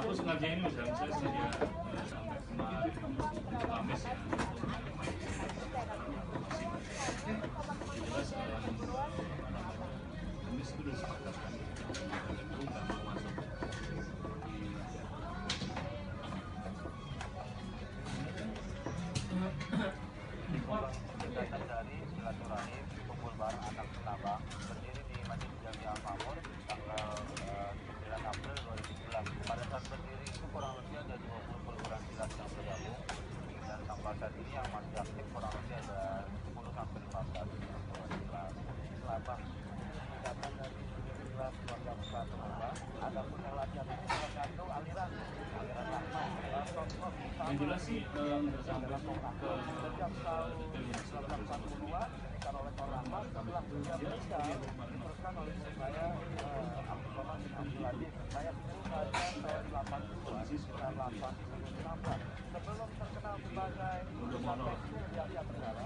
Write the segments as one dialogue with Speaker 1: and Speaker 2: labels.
Speaker 1: aku sengaja ini misalnya saya sengaja sampai kemarin Kamis ya jelas Kamis itu udah sepakat kan itu nggak mau masuk
Speaker 2: kegiatan dari silaturahim kumpul bareng anak penambang berdiri di Masjid Jami Al-Makmur tanggal 9 April 2011. Pada saat berdiri itu kurang lebih ada 20 perguruan silat yang bergabung dan sampai saat ini yang masih aktif kurang lebih ada 10 sampai 15 perguruan silat. Selatan kegiatan dari silat keluarga besar penambang. Adapun yang latihan ini salah satu aliran Rahman.
Speaker 1: yang jelas sih nggak sampai ke
Speaker 2: sejak tahun 1942 didirikan oleh Rahman setelah beliau meninggal diteruskan oleh saya Abdul Rahman bin Abdul Aziz. Saya itu saja tahun 80 sekitar 2016 sebelum terkenal sebagai pusat tekstil di Asia Tenggara.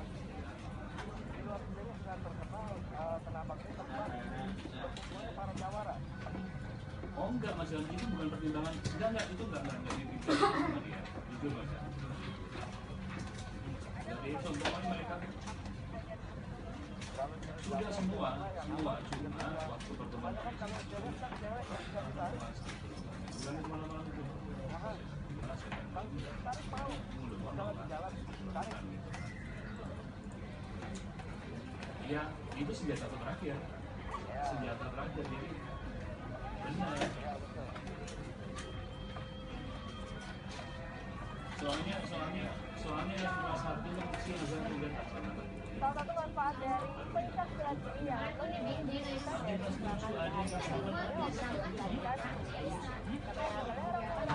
Speaker 2: Di luar sendiri sudah terkenal penambang ini tempat berkumpulnya para jawara.
Speaker 1: oh enggak mas itu bukan pertimbangan enggak itu enggak dari sama dia jujur mas jadi contohnya mereka sudah semua cuma waktu pertemuan
Speaker 2: Kalau cewek kan cewek yang bisa ditarik.
Speaker 1: bukan malam-malam itu
Speaker 2: Tarik mau. Kalau di jalan tarik.
Speaker 1: ya itu senjata terakhir senjata terakhir jadi benar soalnya cuma satu yang kecil juga udah tak sana.
Speaker 3: Salah satu manfaat dari peningkat silat dunia itu bisa dari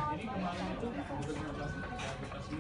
Speaker 1: Jadi kemarin itu benar-benar kasih